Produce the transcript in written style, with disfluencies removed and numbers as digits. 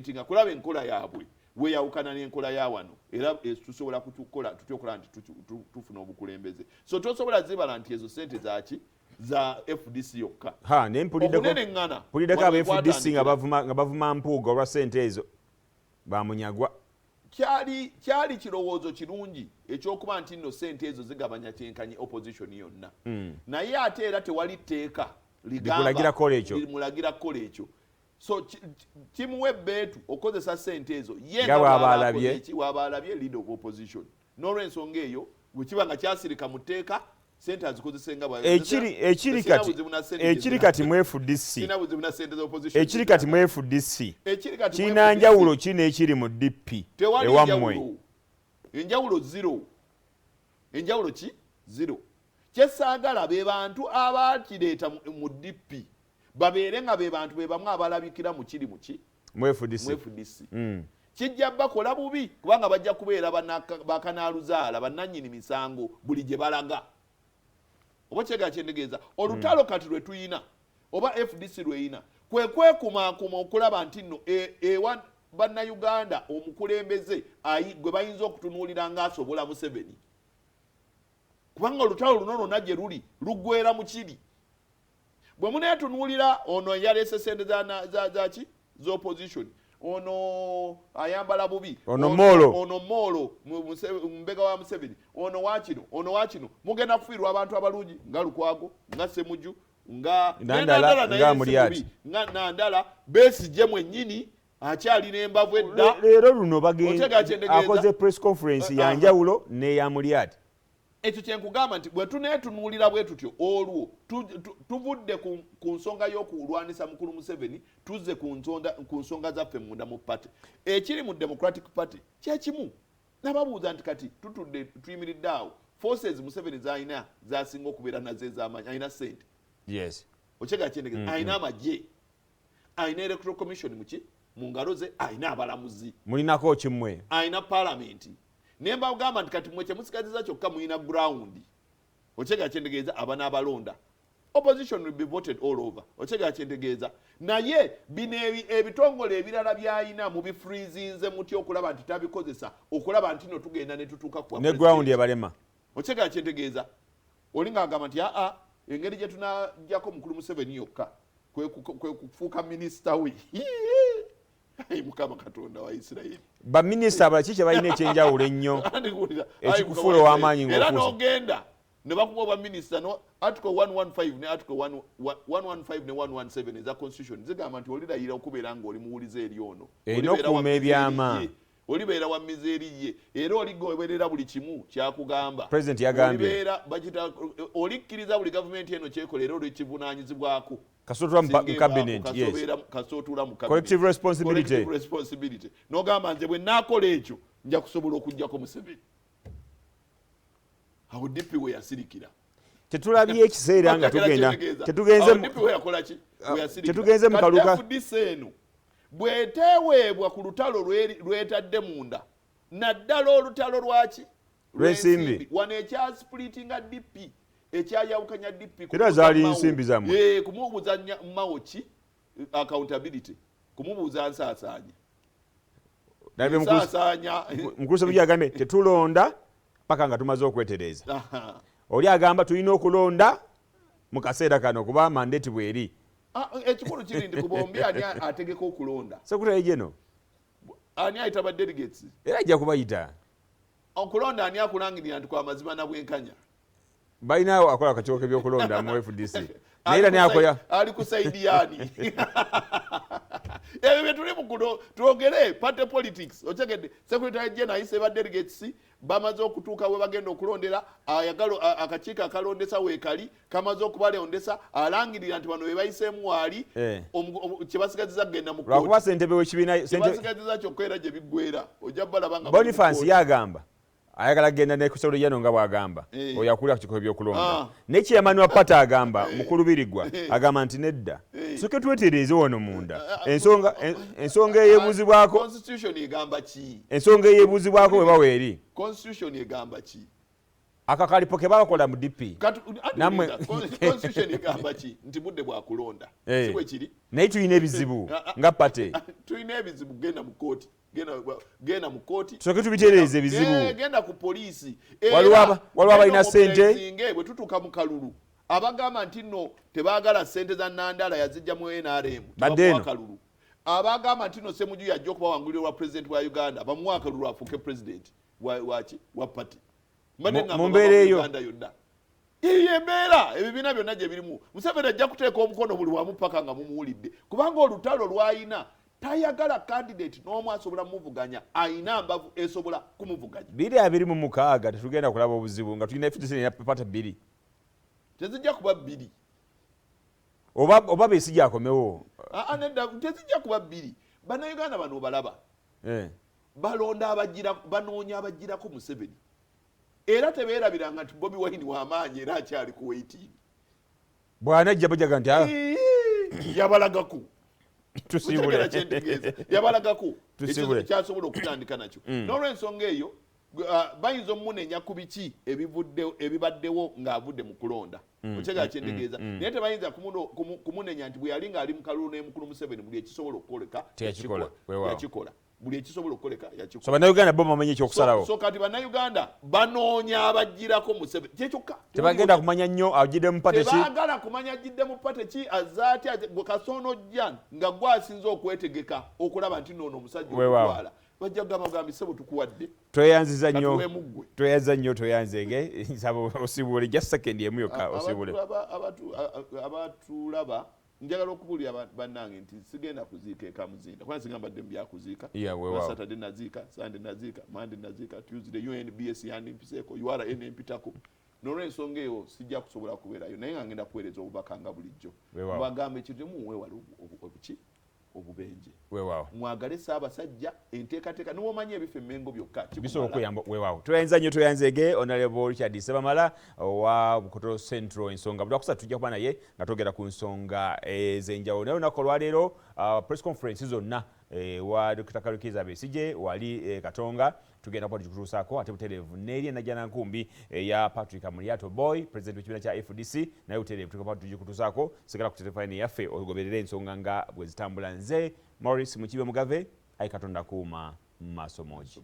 investigatinga kulaba enkola yaabwe weyawukana n'enkola ya wano era tusobola kutukola tutyokola nti tufuna obukulembeze so tosobola zibala nti ezo sente zaki za FDC yokka mpulideko aba FDC nga bavuma mpuuga olwa sente ezo bamunyagwa kyali kirowoozo kirungi ekyokuba nti nno sente ezo zigabanya kyenkanyi opposition yonna naye ate era tewali tteeka ligamba limulagira kukola ekyo so kimuwe beetu okozesa sente ezo wabaalabye leader of opposition n'olw'ensonga eyo bwekiba nga kyasirika mu tteeka sente azikozesenga ekiri kati mu FDC kirina njawulo ki n'ekiri mu DP ewammwe enjawulo zero kyesaagala be bantu abaakireeta mu DP babeere nga be bantu be bamu abalabikira mu kiri mu FDC kijja bakola bubi kubanga bajja kubeera bakanaaluzaala bannannyini misango buli gye balaga oba kyegakyendegeeza olutalo kati lwe tuyina oba FDC lweyina kwekumaakuma okulaba nti nno ewa bannayuganda omukulembeze gwe bayinza okutunuulira ng'asobola Museveni kubanga olutalo luno lwonna gye luli luggweera mu kiri bwe muneetunuulira ono yaleese sente zaki z'opposition ono ayambala bubi ono Molo mbega wa Museveni ono wakino mugenda kufiirwa abantu abalungi nga Lukwago nga Semuju nga Nandala Besigye mwennyini akyalina embavu edda leero luno akoze press conference yanjawulo neya Mulyati ekyo kyenkugamba nti bwe tuneetunuulira bwe tutyo olwo tuvudde ku nsonga y'okulwanisa mukulu Museveni tuzze ku nsonga zaffe munda mu party ekiri mu Democratic Party kyekimu nababuuza nti kati tutudde tuyimiridde awo forces Museveni z'alina zasinga okubeera nazo ez'amaanyi alina sente okyegakyendegeza alina amagye alina electoral commission mu ngalo ze alina abalamuzi mulinako kimwe alina parliament nemba ugamba nti kati mwe kyemusigaziza kyokka muyina ground okyegakyendegeza aba n'abalonda opposition will be voted all over okyegakyendegeza naye bino ebitongole ebirala byayina mu bifreezinze muti okulaba nti tabikozesa okulaba nti no tugenda ne tutuuka ku ne ground ebalema okyegakyendegeza olinga agamba nti engeri gye tunajjako mukulu Museveni yokka kwe kufuuka minisita we Mukama Katonda wa Isirayiri ba minisita abalaki kye balina ekyenjawulo ennyo ekikufuula ow'amaanyi era n'ogenda ne bakuba ba minisita no article 115 ne article 115 ne 117 eza constitution zigamba nti olirayira okubeera ng'oli muwulize eri ono n'okuuma ebyama olibeera wa mizeeri ye era oligoberera buli kimu kyakugamba president yagambye olikkiriza buli gavumenti eno kyekolera olw'ekivunaanyizibwako kasootura mu cabinet kasootura mu collective responsibility n'ogamba nze bwe naakola ekyo nja kusobola okugjako Museveni awo DP we yasirikira tetulabye ekiseera nga tugenda tetugenze mu kaluka eno bweteweebwa ku lutalo lwetadde munda naddala olutalo lwaki lw'ensimbi wano ekyasplitinga DP ekyayawukanya DP era zaali nsimbi zammwe kumubuuza mmawo ki accountability kumubuuza nsaasaanya mukulu Sebamala agambye tetulonda paka nga tumaze okwetereza oli agamba tulina okulonda mu kaseera kano kuba mandate bweri ekikulu kiri nti kubombi ani ategeka okulonda sekretary general ani ayita ba delegates era ajja kubayita okulonda ani akulangirira nti kwa mazima na bwenkanya balinawo akola akakiiko k'ebyokulonda mu FDC naye ni akola ali kusaidiani ebyo tuli mukuno twogere party politics otegedde secretary general ayise ba delegates bamaze okutuuka we bagenda okulondera ayagalo akakiiko akalondesa weekali kamaze okubalondesa alangirira nti bano be bayiseemu waali kyebasigaziza kugenda mu lwakuba ssentebe w'ekibiina kyebasigaziza kyokka era gye biggweera ojja balabanga Boniface yagamba ayagala kugenda ne kusolo yano nga bwagamba oyo akulira ku kiiko by'okulonda ne chairman wa pata agamba mukulu birigwa agamba nti nedda soke twetereze wano munda ensonga eyeebuzibwako constitution egamba ki ensonga eyeebuzibwako bwe baweeri constitution egamba ki akakalipo ke bakola mu DP namwe constitution igamba ki nti budde bwa kulonda siwe kiri naye tulina ebizibu nga pate tulina ebizibu genda mu kooti soke tubitereeze ebizibu genda ku poliisi waliwo abalina ssente bwe tutuuka mu kalulu abagamba nti nno tebaagala ssente za Nandala yazijja mu NRM baddeno kalulu abagamba nti nno Ssemujju yajja okuba wanguliro wa president wa Uganda bamuwa akalulu afuuke president wa party mu mbeera eyo embeera ebibiina byonna gye birimu Museveni ajja kuteeka omukono buli wamu paka nga mumuwulidde kubanga olutalo lw'ayina tayagala candidate n'omu asobola muvuganya ayina mbavu esobola kumuvuganya 226 tetugenda kulaba obuzibu nga tulina FDC ya pata 2 tezijja kuba 2 oba Besigye akomewo tezijja kuba 2 Bannayuganda bano balaba balonda banoonya abagyirako Museveni era tebeerabiranga nti Bobi Wine w'amaanyi era akyali ku 18 bw'anajja bajaga nti yabalagako tusibule yabalagako ekyasobola okutandika nakyo n'olw'ensonga eyo bayinza omunenya ku biki ebibaddewo ng'avudde mu kulonda okyega kyentegeeza naye tebayinza kumunenya nti bwe yali ng'ali mu kalulu n'emukulu Museveni buli ekisobola okukoleka yakikola buli ekisobola okukoleka yakikola so Bannayuganda bo bamanyi ekyokusalawo so kati Bannayuganda banoonya abagyirako Museveni kyekyoka tebagenda kumanya nnyo ajjidde mu pate ki tebaagala kumanya ajjidde mu pate ki azaati Kasono jjan nga gwasinze okwetegeka okulaba nti noono omusajja okutwala bajja kugamba gambi ssebo tukuwadde tweyanziza nnyo tweyanzenge nsaba osibule just second emu yokka osibule abatulaba njagala okubuulira bannange nti sigenda kuziika ekamuzinda kubanga sigamba dde mu byakuziika Saturday naziika Sunday naziika Monday naziika Tuesday UNBS yandimpiseeko URA nempitako n'olw'ensonga eyo sijja kusobola kubeerayo naye nga ngenda kuweereza obubaka nga bulijjo bagamba ekirimu weewala obubenje mwagale Ssaabasajja enteekateeka niwomanyi ebifa emmengo byokka bisobola okuyamba weewaawo tweyanza nnyo tweyanzege Honorable Richard Sebamala owa Bukoto Central ensonga buli wakusatu tujja kuba naye nga twogera ku nsonga ez'enjawulo naye olunaku olwaleero press conference zonna wa Dr. Kalukiza Besigye wali Katonga tugenda kuba tukituusaako ate butereevu n'eri enajjana nkumbi eya Patrick Mulyato Boy president w'ekibiina kya FDC naye butereevu tukaba tugikutuusaako sigala ku Terefayina yaffe ogoberere ensonga nga bwe zitambula nze Maurice Mukibe Mugave ayi Katonda kuuma mu maaso mogi